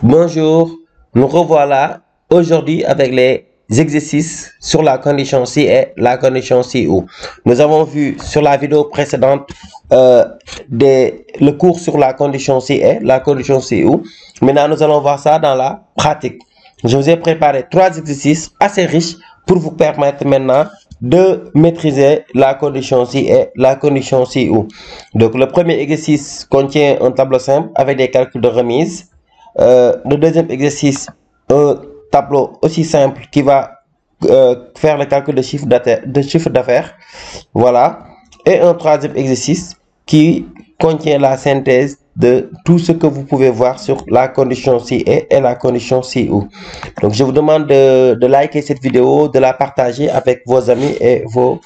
Bonjour, nous revoilà aujourd'hui avec les exercices sur la condition si et la condition si ou. Nous avons vu sur la vidéo précédente le cours sur la condition si et la condition si ou. Maintenant, nous allons voir ça dans la pratique. Je vous ai préparé 3 exercices assez riches pour vous permettre maintenant de maîtriser la condition si et la condition si ou. Donc, le premier exercice contient un tableau simple avec des calculs de remise. Le deuxième exercice, un tableau aussi simple qui va faire le calcul de chiffre d'affaires. Voilà. Et un troisième exercice qui contient la synthèse de tout ce que vous pouvez voir sur la condition si et la condition si ou. Donc, je vous demande de liker cette vidéo, de la partager avec vos amis et vos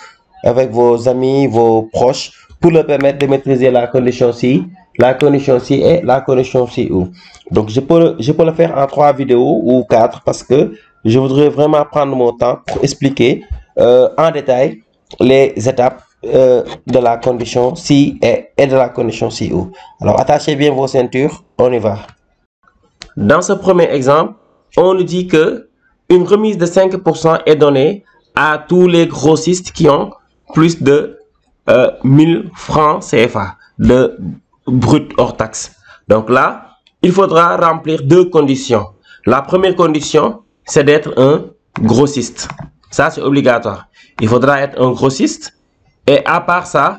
proches pour leur permettre de maîtriser la condition si, la condition si et la condition si ou. Donc, je peux le faire en 3 vidéos ou 4 parce que je voudrais vraiment prendre mon temps pour expliquer en détail les étapes de la condition si et de la condition si ou. Alors, attachez bien vos ceintures, on y va. Dans ce premier exemple, on nous dit que une remise de 5% est donnée à tous les grossistes qui ont plus de 1000 francs CFA de brut hors taxe. Donc là, il faudra remplir 2 conditions. La première condition, c'est d'être un grossiste. Ça, c'est obligatoire. Il faudra être un grossiste et à part ça,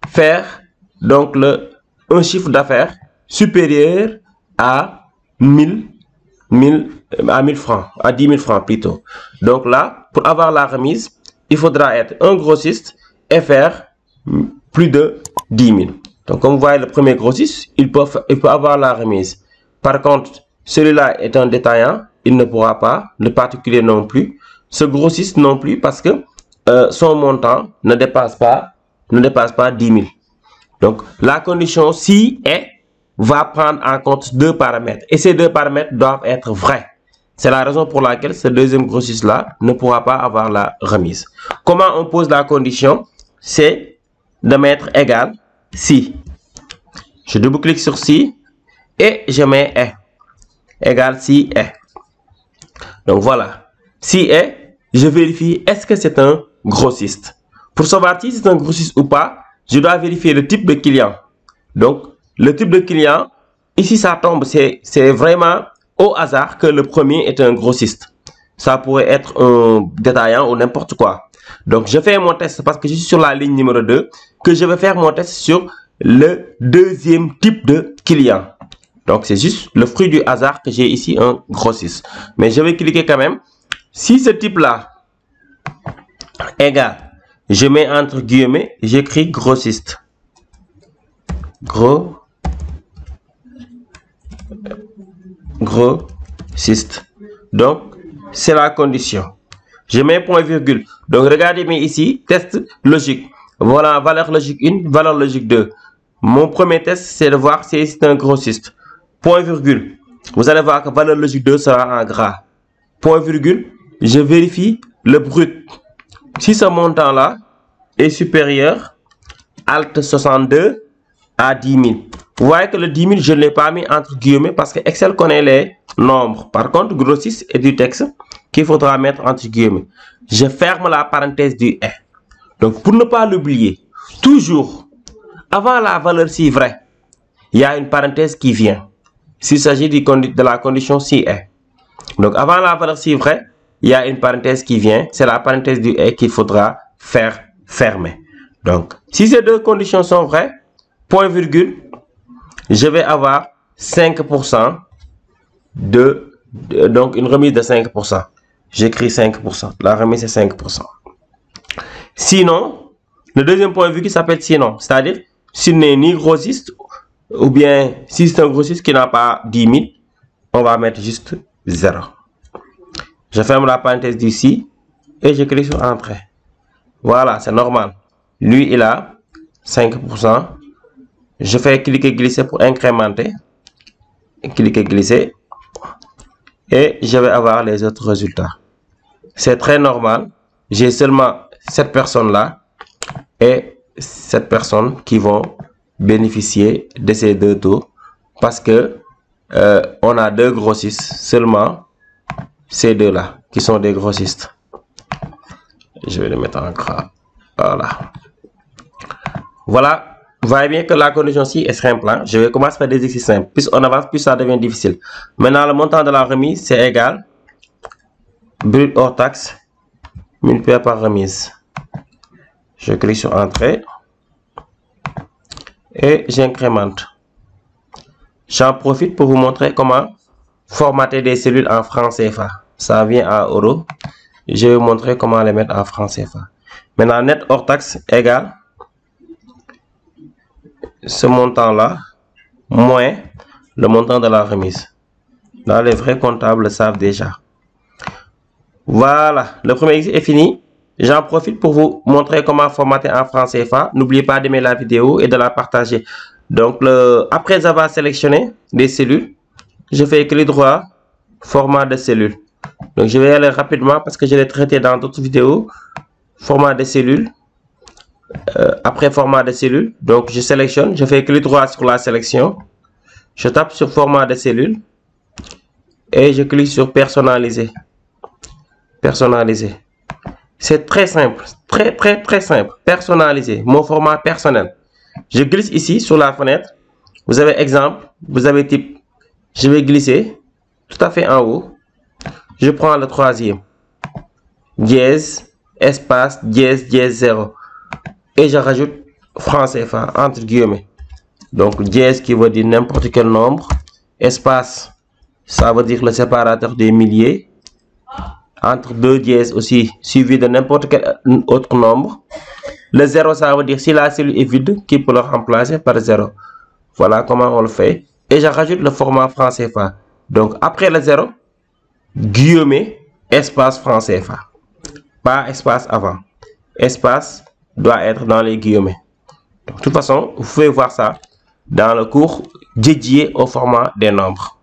faire donc un chiffre d'affaires supérieur à 1000 francs, à 10 000 francs plutôt. Donc là, pour avoir la remise, il faudra être un grossiste et faire plus de 10 000. Donc, comme vous voyez, le premier grossiste, il peut avoir la remise. Par contre, celui-là est un détaillant, il ne pourra pas, le particulier non plus, ce grossiste non plus, parce que son montant ne dépasse pas 10 000. Donc, la condition si et va prendre en compte 2 paramètres. Et ces 2 paramètres doivent être vrais. C'est la raison pour laquelle ce deuxième grossiste-là ne pourra pas avoir la remise. Comment on pose la condition? C'est de mettre égal si. Je double-clique sur si et je mets est. Égal si est. Donc voilà. Si est, je vérifie est-ce que c'est un grossiste. Pour savoir si c'est un grossiste ou pas, je dois vérifier le type de client. Donc, le type de client, ici ça tombe, c'est vraiment au hasard que le premier est un grossiste. Ça pourrait être un détaillant ou n'importe quoi. Donc, je fais mon test parce que je suis sur la ligne numéro 2, que je vais faire mon test sur le deuxième type de client. Donc, c'est juste le fruit du hasard que j'ai ici un grossiste. Mais je vais cliquer quand même. Si ce type-là égale, je mets entre guillemets, j'écris grossiste. Grossiste. Donc, c'est la condition. Je mets point virgule. Donc, regardez bien ici, test logique. Voilà, valeur logique 1, valeur logique 2. Mon premier test, c'est de voir si c'est un grossiste. Point virgule. Vous allez voir que valeur logique 2 sera en gras. Point virgule. Je vérifie le brut. Si ce montant-là est supérieur, Alt 62 à 10 000. Vous voyez que le 10 000, je ne l'ai pas mis entre guillemets parce que Excel connaît les nombres. Par contre, grossiste est du texte qu'il faudra mettre entre guillemets. Je ferme la parenthèse du est. Donc, pour ne pas l'oublier, toujours, avant la valeur si vraie, il y a une parenthèse qui vient. S'il s'agit de la condition si est. Donc, avant la valeur si vraie, il y a une parenthèse qui vient. C'est la parenthèse du est qu'il faudra faire fermer. Donc, si ces 2 conditions sont vraies, point virgule, je vais avoir 5% donc une remise de 5%. J'écris 5%. La remise est 5%. Sinon, le deuxième point virgule s'appelle sinon. C'est-à-dire, s'il n'est ni grossiste, ou bien si c'est un grossiste qui n'a pas 10 000, on va mettre juste 0. Je ferme la parenthèse d'ici et je clique sur entrée. Voilà, c'est normal. Lui, il a 5%. Je fais cliquer glisser pour incrémenter. Cliquer glisser. Et je vais avoir les autres résultats. C'est très normal. J'ai seulement cette personne-là et cette personne qui vont bénéficier de ces 2 taux parce que on a deux grossistes, seulement ces deux-là qui sont des grossistes. Je vais les mettre en gras. Voilà. Voilà. Vous voyez bien que la condition ci est simple. Hein? Je vais commencer par des exercices simples. Plus on avance, plus ça devient difficile. Maintenant, le montant de la remise, c'est égal. Brut hors taxe, multiplié par remise. Je clique sur Entrée. Et j'incrémente. J'en profite pour vous montrer comment formater des cellules en francs CFA. Ça vient en euros. Je vais vous montrer comment les mettre en francs CFA. Maintenant, net hors taxe égale ce montant-là moins le montant de la remise. Là, les vrais comptables le savent déjà. Voilà, le premier exercice est fini. J'en profite pour vous montrer comment formater en francs CFA. N'oubliez pas d'aimer la vidéo et de la partager. Donc, après avoir sélectionné des cellules, je fais clic droit, format de cellules. Donc, je vais aller rapidement parce que je l'ai traité dans d'autres vidéos. Format de cellules. Après format de cellules, donc je sélectionne, je fais clic droit sur la sélection. Je tape sur format de cellules. Et je clique sur personnaliser. Personnaliser. C'est très simple, très simple. Personnaliser, mon format personnel. Je glisse ici sur la fenêtre. Vous avez exemple, vous avez type. Je vais glisser tout à fait en haut. Je prends le troisième. Dièse, espace, dièse, dièse 0. Et je rajoute francs CFA entre guillemets. Donc dièse qui veut dire n'importe quel nombre. Espace, ça veut dire le séparateur des milliers. Entre deux dièses aussi, suivi de n'importe quel autre nombre. Le 0, ça veut dire si la cellule est vide, qui peut le remplacer par 0. Voilà comment on le fait. Et je rajoute le format francs CFA. Donc après le 0, guillemets, espace francs CFA. Pas espace avant. Espace doit être dans les guillemets. Donc, de toute façon, vous pouvez voir ça dans le cours dédié au format des nombres.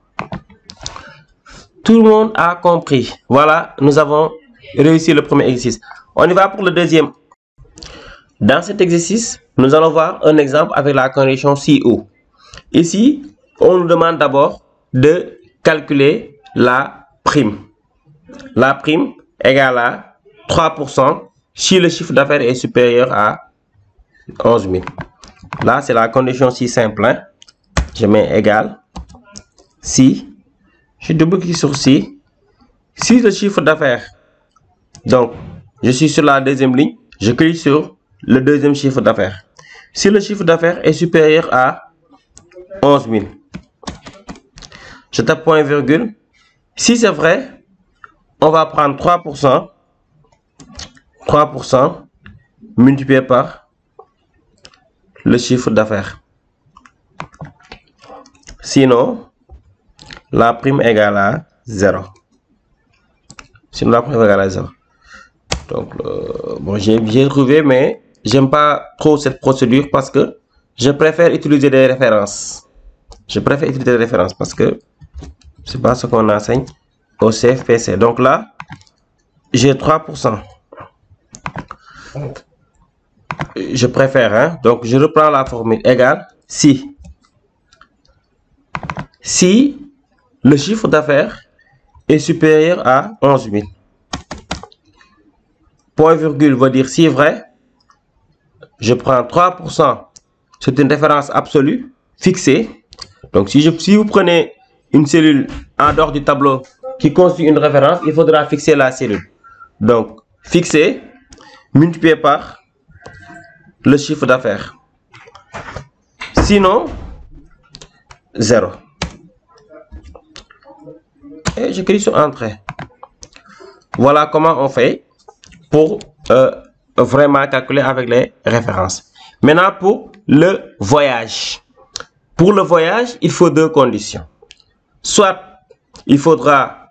Tout le monde a compris. Voilà, nous avons réussi le premier exercice. On y va pour le deuxième. Dans cet exercice, nous allons voir un exemple avec la condition si ou. Ici, on nous demande d'abord de calculer la prime. La prime égale à 3% si le chiffre d'affaires est supérieur à 11 000. Là, c'est la condition si simple. Hein? Je mets égal. Si, je double-clique sur si. Si le chiffre d'affaires, donc, je suis sur la deuxième ligne, je clique sur le deuxième chiffre d'affaires. Si le chiffre d'affaires est supérieur à 11 000, je tape point virgule. Si c'est vrai, on va prendre 3%. 3% multiplié par le chiffre d'affaires. Sinon, la prime égale à 0. Sinon, la prime égale à 0. Donc, bon, j'ai trouvé, mais j'aime pas trop cette procédure parce que je préfère utiliser des références. Je préfère utiliser des références parce que c'est pas ce qu'on enseigne au CFPC. Donc là, j'ai 3%. Je préfère, hein? Donc je reprends la formule égale si le chiffre d'affaires est supérieur à 11 000. Point virgule veut dire si vrai. Je prends 3%. C'est une référence absolue fixée. Donc si vous prenez une cellule en dehors du tableau qui constitue une référence, il faudra fixer la cellule. Donc fixer multiplié par le chiffre d'affaires. Sinon, 0. Et je clique sur Entrée. Voilà comment on fait pour vraiment calculer avec les références. Maintenant, pour le voyage. Pour le voyage, il faut deux conditions. Soit il faudra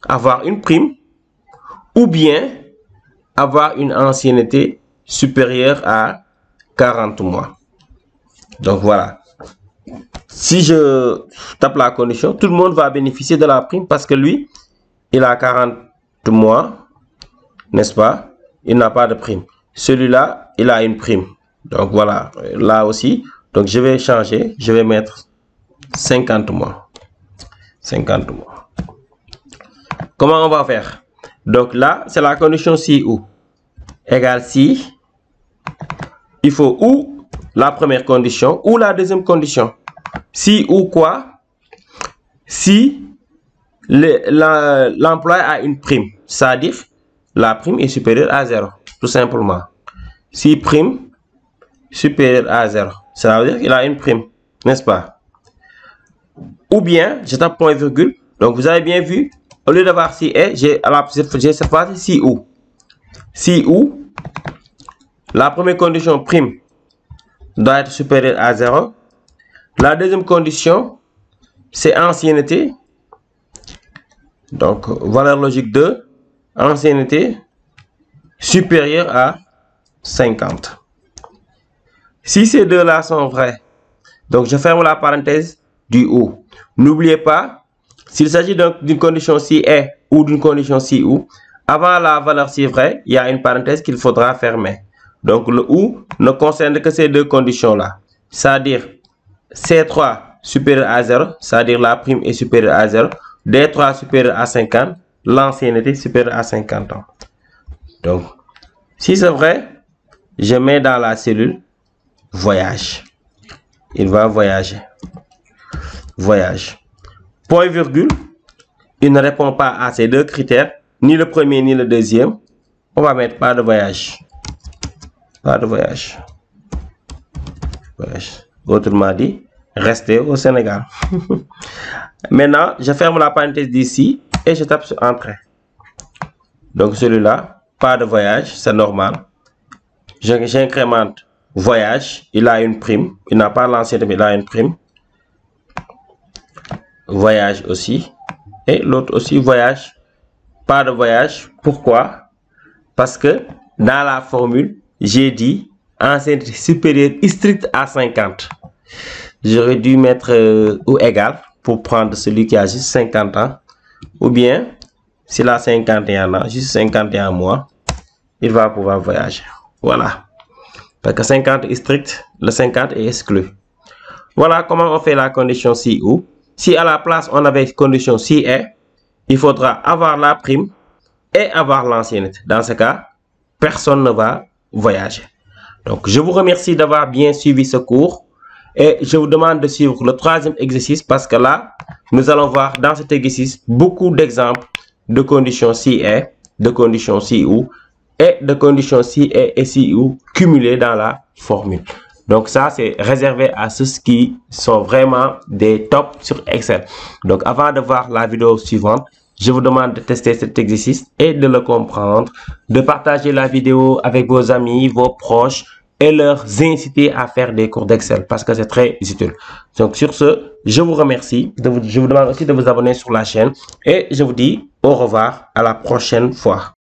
avoir une prime ou bien avoir une ancienneté supérieure à 40 mois. Donc voilà. Si je tape la condition, tout le monde va bénéficier de la prime parce que lui, il a 40 mois, n'est-ce pas? Il n'a pas de prime. Celui-là, il a une prime. Donc voilà, là aussi. Donc je vais changer, je vais mettre 50 mois. 50 mois. Comment on va faire? Donc là, c'est la condition si ou. Égale si. Il faut ou la première condition ou la deuxième condition. Si ou quoi? Si l'employé a une prime, c'est-à-dire la prime est supérieure à 0, tout simplement. Si prime supérieure à 0, ça veut dire qu'il a une prime, n'est-ce pas? Ou bien, je tape point virgule. Donc, vous avez bien vu, au lieu d'avoir si et, j'ai cette fois-ci si ou. Si ou, la première condition prime doit être supérieure à 0. La deuxième condition, c'est ancienneté. Donc, valeur logique 2, ancienneté supérieure à 50. Si ces deux-là sont vrais, donc je ferme la parenthèse du ou. N'oubliez pas, s'il s'agit d'une condition si est ou d'une condition si ou, avant la valeur si vraie, il y a une parenthèse qu'il faudra fermer. Donc, le ou ne concerne que ces deux conditions-là. C'est-à-dire C3 supérieur à 0, c'est-à-dire la prime est supérieure à 0. D3 supérieur à 50, l'ancienneté supérieure à 50 ans. Donc, si c'est vrai, je mets dans la cellule voyage. Il va voyager. Voyage. Point virgule. Il ne répond pas à ces deux critères, ni le premier ni le deuxième. On va mettre pas de voyage. Pas de voyage. Voyage. Autrement dit, rester au Sénégal. Maintenant, je ferme la parenthèse d'ici et je tape sur Entrée. Donc celui-là, pas de voyage, c'est normal. J'incrémente voyage, il a une prime. Il n'a pas l'ancienneté, mais il a une prime. Voyage aussi. Et l'autre aussi, voyage. Pas de voyage. Pourquoi? Parce que dans la formule, j'ai dit ancienneté supérieure stricte à 50. J'aurais dû mettre ou égal pour prendre celui qui a juste 50 ans. Ou bien, s'il a 51 ans, juste 51 mois, il va pouvoir voyager. Voilà. Parce que 50 est strict, le 50 est exclu. Voilà comment on fait la condition si ou. Si à la place on avait condition si et, il faudra avoir la prime et avoir l'ancienneté. Dans ce cas, personne ne va voyager. Donc, je vous remercie d'avoir bien suivi ce cours. Et je vous demande de suivre le troisième exercice parce que là, nous allons voir dans cet exercice beaucoup d'exemples de conditions si et, de conditions si ou et de conditions si et si ou cumulées dans la formule. Donc ça, c'est réservé à ceux qui sont vraiment des tops sur Excel. Donc avant de voir la vidéo suivante, je vous demande de tester cet exercice et de le comprendre, de partager la vidéo avec vos amis, vos proches, et leur inciter à faire des cours d'Excel parce que c'est très utile. Donc sur ce, je vous remercie. Je vous demande aussi de vous abonner sur la chaîne et je vous dis au revoir à la prochaine fois.